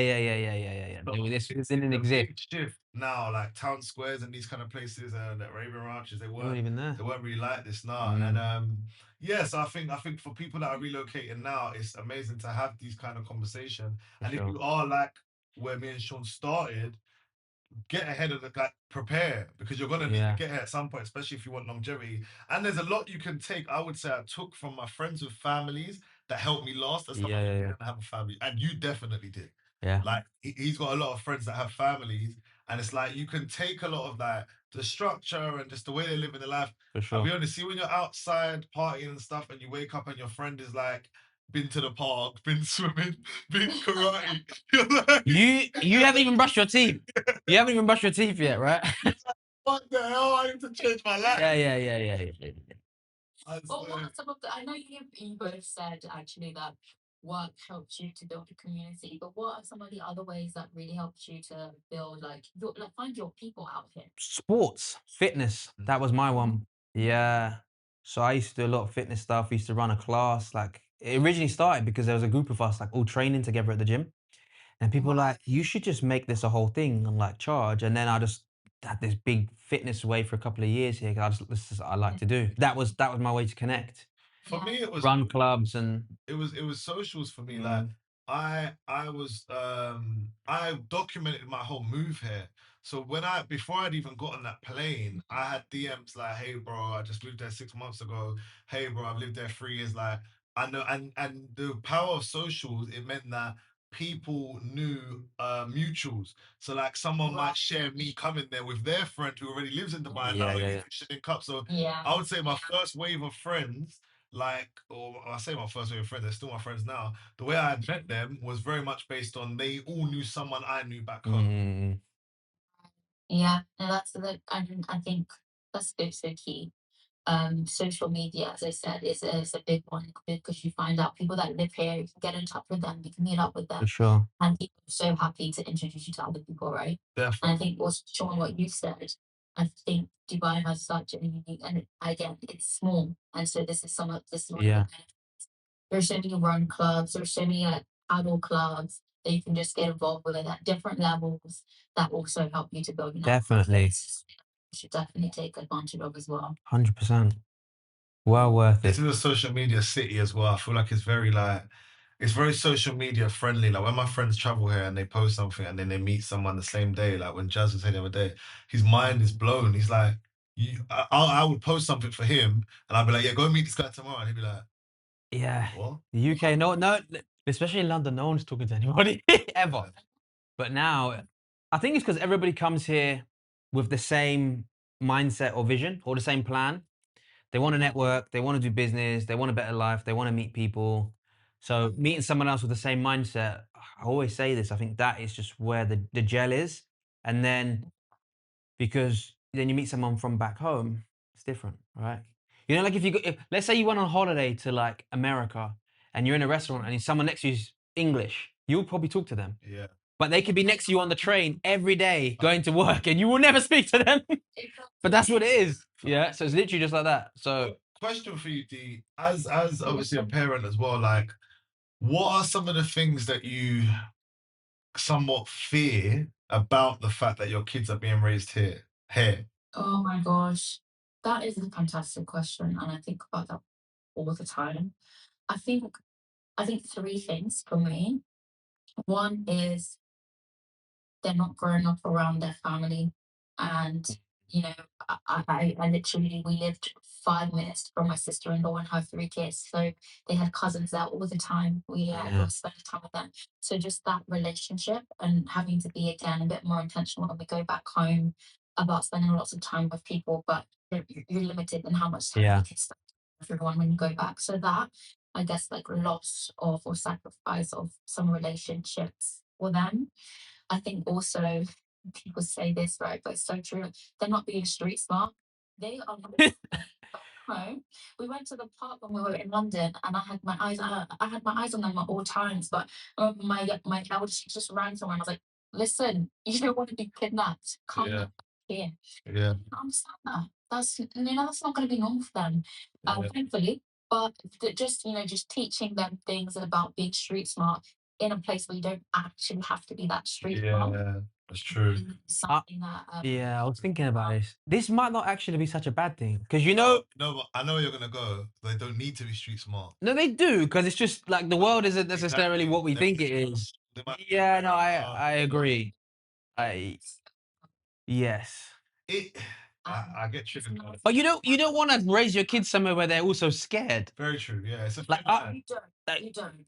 This didn't exist. Big shift now, like town squares and these kind of places, that Raven Ranches, they weren't even there. They weren't really like this now. And yes, I think for people that are relocating now, it's amazing to have these kind of conversation. And if you are like where me and Sean started, get ahead of prepare, because you're gonna need to get here at some point, especially if you want longevity. And there's a lot you can take. I would say I took from my friends with families that helped me last. As someone who didn't have a family, and you definitely did. Yeah. Like he's got a lot of friends that have families, and it's like you can take a lot of that, the structure and just the way they live in their life. For sure. I'll be honest, see when you're outside partying and stuff, and you wake up and your friend is like, been to the park, been swimming, been karate. You're like, you haven't even brushed your teeth. You haven't even brushed your teeth yet, right? What the hell? I need to change my life. Yeah. Well, what are some of the? I know you both said actually that work helps you to build a community, but what are some of the other ways that really helped you to build find your people out here? Sports, fitness. That was my one. Yeah. So I used to do a lot of fitness stuff. I used to run a class. Like it originally started because there was a group of us like all training together at the gym. And people were like, you should just make this a whole thing and like charge. And then I just had this big fitness way for a couple of years here. This is what I like to do. That was my way to connect. For me, it was run clubs, and it was socials for me. Like I documented my whole move here. So before I'd even got on that plane, I had DMs like, "Hey bro, I just moved there 6 months ago. Hey bro, I've lived there 3 years." Like I know, and the power of socials, it meant that people knew mutuals. So like someone might share me coming there with their friend who already lives in Dubai. You should link up. So I would say my first wave of friends, or I say my first wave of friends, they're still my friends now. The way I had met them was very much based on they all knew someone I knew back home. Yeah, and I think that's so key. Social media, as I said, is a big one, because you find out people that live here, you can get in touch with them, you can meet up with them. For sure. And people are so happy to introduce you to other people, right? Definitely. And I think also, Sean, what you said, I think Dubai has such a unique, and again, it's small. And so this is one of the benefits. There's so many run clubs, there's so many paddle clubs that you can just get involved with at different levels that also help you to build your network. Definitely. You should definitely take advantage of as well. 100%. Well worth it. It's in a social media city as well. I feel like it's very social media friendly. Like when my friends travel here and they post something and then they meet someone the same day, like when Jazz was saying the other day, his mind is blown. He's like, I would post something for him and I'd be like, yeah, go meet this guy tomorrow. And he'd be like, Yeah. What? The UK, no, especially in London, no one's talking to anybody ever. But now, I think it's because everybody comes here with the same mindset or vision or the same plan. They want to network, they want to do business, they want a better life, they want to meet people. So meeting someone else with the same mindset, I always say this, I think that is just where the gel is. And then because then you meet someone from back home, it's different, right? You know, like if let's say you went on holiday to like America and you're in a restaurant and someone next to you is English, you'll probably talk to them. Yeah. But they could be next to you on the train every day going to work and you will never speak to them. But that's what it is. Yeah. So it's literally just like that. So Question for you, D, as obviously a parent as well, like what are some of the things that you somewhat fear about the fact that your kids are being raised here? Oh my gosh, that is a fantastic question, and I think about that all the time. I think three things for me. One is they're not growing up around their family, and you know, I literally we lived 5 minutes from my sister-in-law and her three kids, so they had cousins there all the time. We Yeah. spent time with them. So just that relationship and having to be again a bit more intentional when we go back home about spending lots of time with people, but you're limited in how much time Yeah. you can spend with everyone when you go back. So that I guess like loss of or sacrifice of some relationships for them. I think also people say this, right, but it's so true. They're not being street smart. They are not home. We went to the park when we were in London, and I had my eyes on them at all times. But my eldest just ran somewhere, and I was like, "Listen, you don't want to be kidnapped. Come Yeah. here." Yeah. I understand that. That's not going to be normal for them, thankfully. But just just teaching them things about being street smart in a place where you don't actually have to be that street smart. Yeah, that's true. Something that Yeah, I was thinking about this. This might not actually be such a bad thing because you know, No, but I know where you're gonna go. They don't need to be street smart. no, they do because it's just like the world isn't necessarily what we think it is. They might- Yeah, no, I agree. Yes. I get triggered. by it. But you don't want to raise your kids somewhere where they're also scared. Very true. Yeah, it's a Like, thin line. you don't.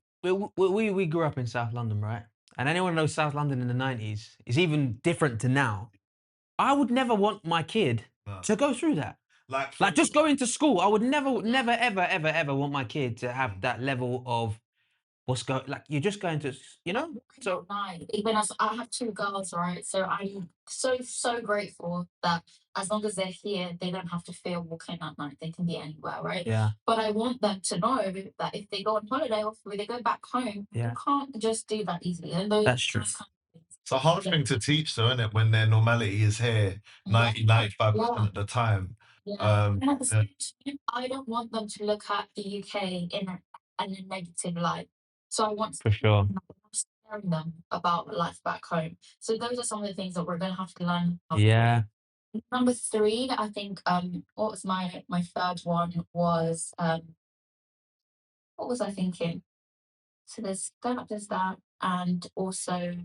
We grew up in South London, right? And anyone who knows South London in the 90s is even different to now. I would never want my kid No. to go through that. Like just going to school, I would never, ever want my kid to have that level of like you're just going to, you know? So Even as I have two girls, right? So I'm so grateful that as long as they're here, they don't have to fear walking at night. They can be anywhere, right? yeah, But I want them to know that if they go on holiday or if they go back home, Yeah. you can't just do that easily. And That's true. It's a hard thing to teach, though, isn't it? When their normality is here 95% of the time. And at the same time, I don't want them to look at the UK in a negative light. So I want For sure. sharing them about life back home. So those are some of the things that we're going to have to learn. Yeah. Number three, I think what was my third one was what was I thinking? So there's that, and also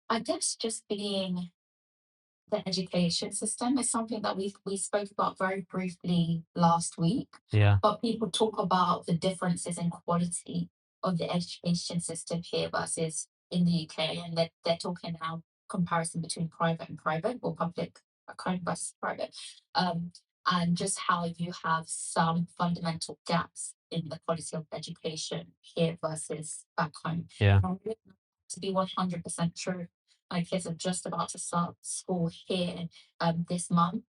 I guess just being the education system is something that we spoke about very briefly last week. Yeah. But people talk about the differences in quality of the education system here versus in the UK, and they're talking now comparison between private and private or public versus private, and just how you have some fundamental gaps in the quality of education here versus back home. Yeah. To be 100% true. My kids are just about to start school here this month,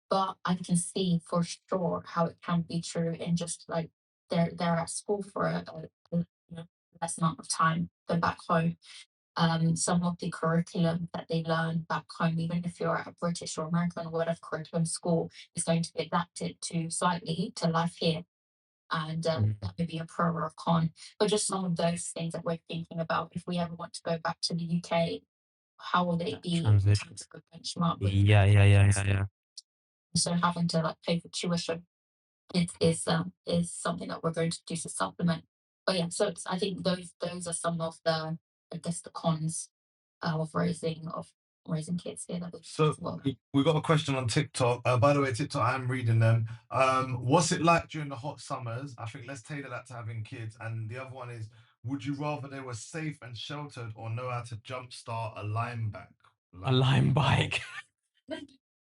but I can see for sure how it can be true in just like they're at school for a less amount of time than back home. Some of the curriculum that they learn back home, even if you're at a British or American or whatever curriculum school, is going to be adapted to slightly to life here. And that may be a pro or a con, but just some of those things that we're thinking about. If we ever want to go back to the UK, how will they be Transition. able to go benchmark with? Yeah. So having to like pay for tuition is something that we're going to do to supplement. But yeah, so I think those are some of the I guess the cons of raising of raising kids here. So we got a question on TikTok. By the way, TikTok, I'm reading them. What's it like during the hot summers? I think let's tailor that to having kids. And the other one is, would you rather they were safe and sheltered or know how to jumpstart a Lime bike? A Lime bike.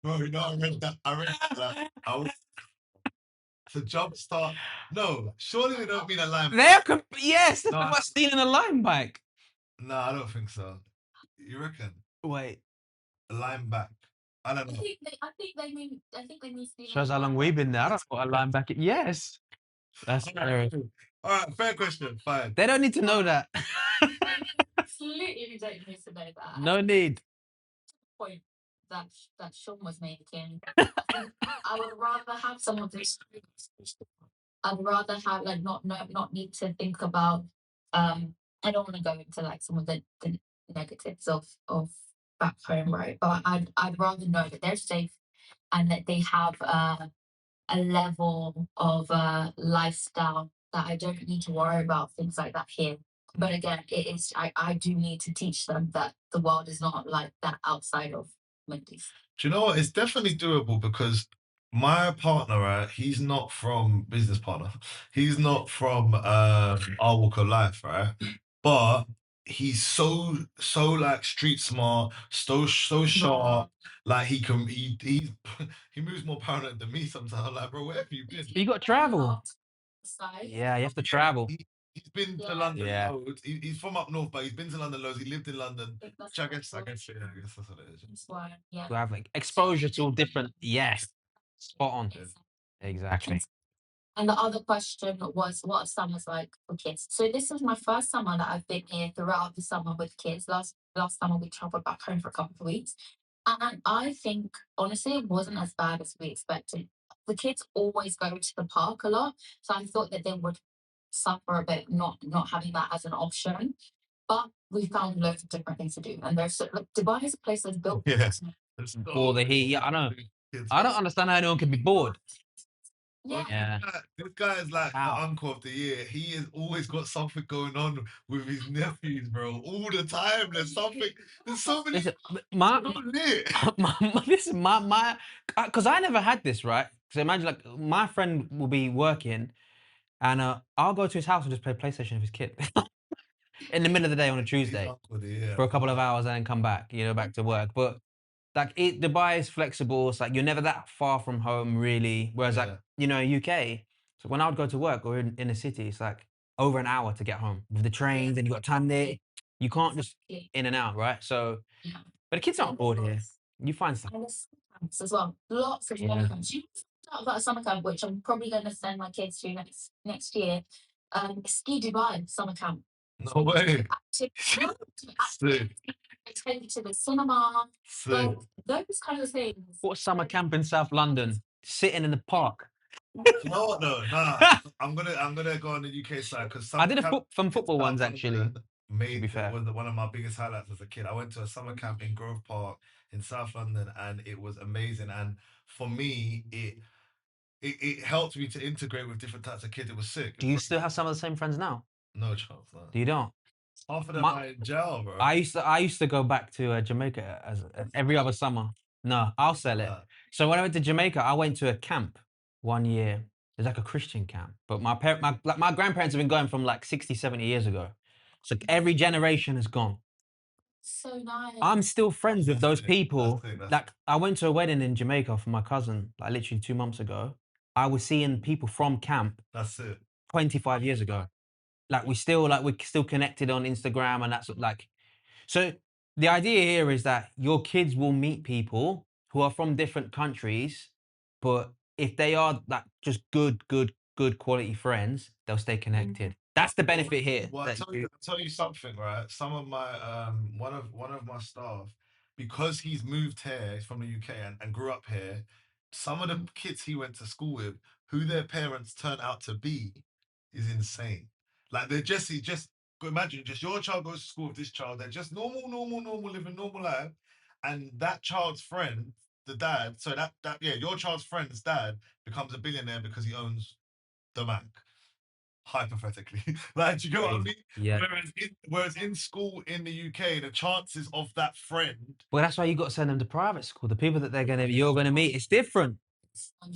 Bro, you know, I read that. To jumpstart. No, surely they don't mean a Lime bike. Yes, that's No, about stealing a Lime bike. No, I don't think so. You reckon? Wait. A Lime bike. I don't know. I think they mean. Shows how long we've been there. I don't know what a Lime bike is. Yes. That's hilarious. All right, fair question. Fine. They don't need to know that. Absolutely don't need to know that. No need. Point that Sean was making. I would rather have some of this. I'd rather have like not need to think about. I don't want to go into like some of the negatives of back home, right? But I'd rather know that they're safe and that they have a level of lifestyle that I don't need to worry about things like that here. But again, it is I do need to teach them that the world is not like that outside of Mendy's. Do you know what? It's definitely doable because my partner, right? He's not from business partner. He's not from our walk of life, right? But he's so like street smart, so sharp. Like he moves more paranoid than me sometimes. I'm like, bro, where have you been? You got to travel. Yeah, you have to travel. He's been to London loads. He's from up north, but he's been to London loads. He lived in London. Which I guess that's what it is. That's why, To have like exposure to all different. Yes, spot on. Exactly. And the other question was, what are summers like for kids? So this is my first summer that I've been here throughout the summer with kids. Last summer we traveled back home for a couple of weeks, and I think honestly it wasn't as bad as we expected. The kids always go to the park a lot, so I thought that they would suffer a bit not having that as an option. But we found loads of different things to do, and there's like Dubai is a place that's built for the heat. Yeah, I know. I don't understand how anyone can be bored. Yeah. This guy is like the uncle of the year. He has always got something going on with his nephews, bro. All the time. There's something. There's so many. Listen, because I never had this, right? So imagine like my friend will be working, and I'll go to his house and just play PlayStation with his kid in the middle of the day on a Tuesday for a couple of hours and then come back, back to work. But like Dubai is flexible. It's like you're never that far from home, really. Whereas like UK, so when I would go to work or in a city, it's like over an hour to get home with the trains, and you got time there. You can't just in and out, right? So, but the kids aren't bored here. You find stuff. And there's camps as well. Lots of summer camps. You talk about a summer camp, which I'm probably going to send my kids to next year. Ski Dubai summer camp. No way. I take you to the cinema. So those kind of things. What summer camp in South London? Sitting in the park. You know what though? Nah, I'm gonna go on the UK side because I did some football ones actually. Was one of my biggest highlights as a kid. I went to a summer camp in Grove Park in South London, and it was amazing. And for me, it helped me to integrate with different types of kids. It was sick. Do you still have some of the same friends now? No chance. No. You don't? Half of them are in jail, bro. I used to go back to Jamaica as every other summer. No, I'll sell it. So when I went to Jamaica, I went to a camp one year. It's like a Christian camp, but my grandparents have been going from like 60, 70 years ago. So every generation has gone. So nice. I'm still friends with those people. Like I went to a wedding in Jamaica for my cousin, like literally 2 months ago. I was seeing people from camp. That's it. 25 years ago. Like we're still connected on Instagram, and that's like. So the idea here is that your kids will meet people who are from different countries, but if they are like just good quality friends, they'll stay connected. That's the benefit here. Well, I'll tell you something, right? Some of my one of my staff, because he's moved here, he's from the UK and grew up here. Some of the kids he went to school with, who their parents turned out to be, is insane. Like they're just imagine just your child goes to school with this child. They're just normal, living normal life, and that child's friend, the dad. So your child's friend's dad becomes a billionaire because he owns the Mac. Hypothetically. Like, do you know what I mean? Yeah. Whereas in school in the UK, the chances of that friend. Well, that's why you got to send them to private school. The people that you're gonna meet, it's different.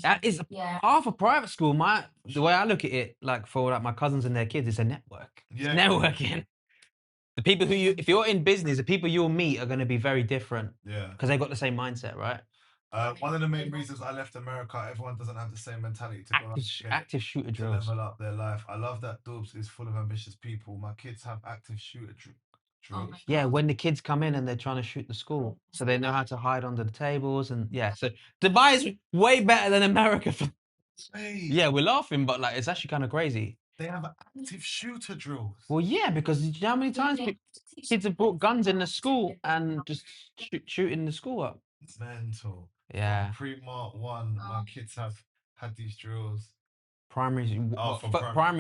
That is half a private school. The way I look at it, like for like my cousins and their kids, it's a network. It's networking. The people who if you're in business, the people you'll meet are going to be very different. Yeah. Because they got the same mindset, right? One of the main reasons I left America, everyone doesn't have the same mentality to go active shooter to drills. level up their life. I love that Dubs is full of ambitious people. My kids have active shooter drills. Yeah, when the kids come in and they're trying to shoot the school, so they know how to hide under the tables and so Dubai is way better than America. Yeah, we're laughing, but like it's actually kind of crazy. They have active shooter drills. Well, yeah, because you know how many times kids have brought guns in the school and just shooting the school up. It's mental. Yeah. Pre-Mark 1, my kids have had these drills. Primary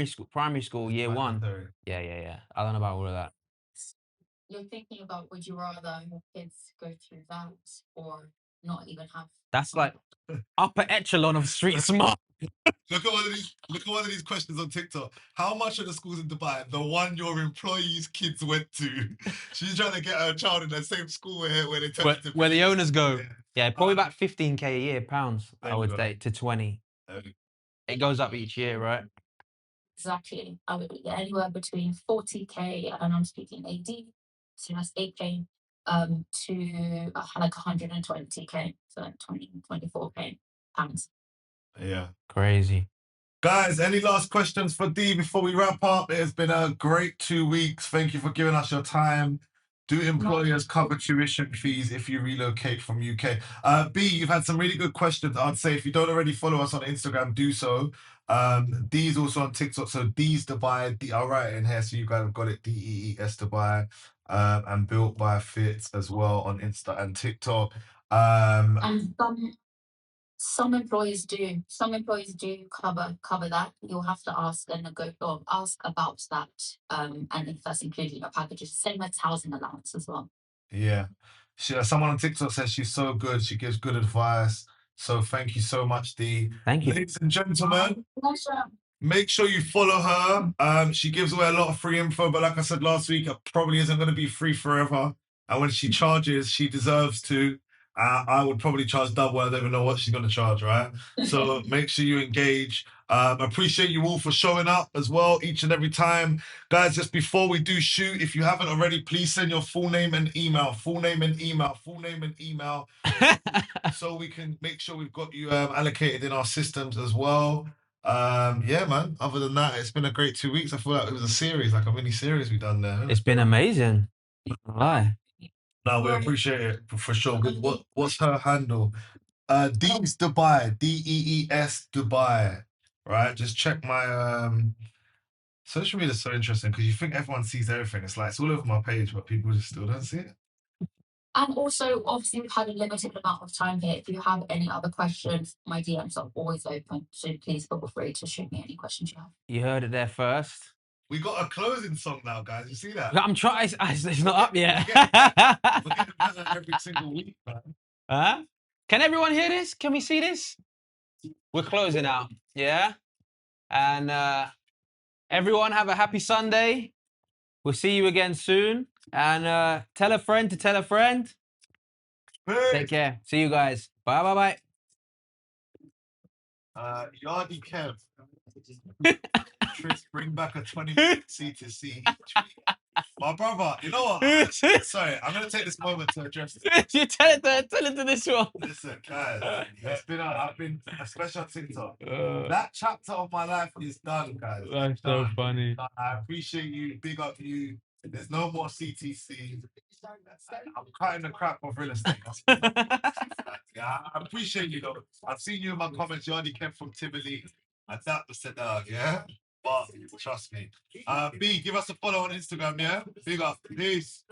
school, year 1. Yeah. I don't know about all of that. You're thinking about, would you rather your kids go through that or not even have? That's like upper echelon of street smart. Look at one of these questions on TikTok. How much are the schools in Dubai? The one your employees' kids went to. She's trying to get her child in the same school where they tell where the owners go. Yeah, probably about 15k a year, pounds. I would say to 20. It goes up each year, right? Exactly. I would get anywhere between 40k, and I'm speaking AD, so that's 8k, to like 120k, so like 24k pounds. Yeah. Crazy. Guys, any last questions for D before we wrap up? It has been a great 2 weeks. Thank you for giving us your time. Do employers cover tuition fees if you relocate from UK? B, you've had some really good questions. I'd say if you don't already follow us on Instagram, do so. D's also on TikTok. So D's Dubai. I'll write it in here so you guys have got it. DEES Dubai. And Built by Fits as well on Insta and TikTok. And some employers do. Some employers do cover that. You'll have to ask and ask about that. And if that's included in your packages, same as housing allowance as well. Yeah. Someone on TikTok says she's so good. She gives good advice. So thank you so much, D. Thank you. Ladies and gentlemen, Pleasure. make sure you follow her. She gives away a lot of free info, but like I said last week, it probably isn't going to be free forever. And when she charges, she deserves to. I would probably charge double. I don't even know what she's going to charge, right? So make sure you engage. Appreciate you all for showing up as well each and every time. Guys, just before we do shoot, if you haven't already, please send your full name and email. So we can make sure we've got you allocated in our systems as well. Yeah, man. Other than that, it's been a great 2 weeks. I feel like it was a series, like a mini series we've done there. It's been amazing. Why? No, we appreciate it for sure. What's her handle? Dees Dubai, DEES Dubai. Right? Just check my social media is so interesting because you think everyone sees everything. It's like it's all over my page, but people just still don't see it. And also, obviously, we've had a limited amount of time here. If you have any other questions, my DMs are always open. So please feel free to shoot me any questions you have. You heard it there first. We got a closing song now, guys. You see that? I'm trying. It's not up yet. We're getting better every single week, man. Huh? Can everyone hear this? Can we see this? We're closing out. Yeah. And everyone have a happy Sunday. We'll see you again soon. And tell a friend to tell a friend. Peace. Take care. See you guys. Bye. Yardy Kev. Trist, bring back a 20-minute C2C each week. My brother, you know what? Sorry, I'm going to take this moment to address this. You tell it to this one. Listen, guys, I've been, especially on TikTok, that chapter of my life is done, guys. That's so funny. I appreciate you. Big up you. There's no more CTC. I'm cutting the crap of real estate. Yeah, I appreciate you, though. I've seen you in my comments. You already came from Tivoli. I doubt the said yeah? But trust me. B, give us a follow on Instagram, yeah? Big up. Peace.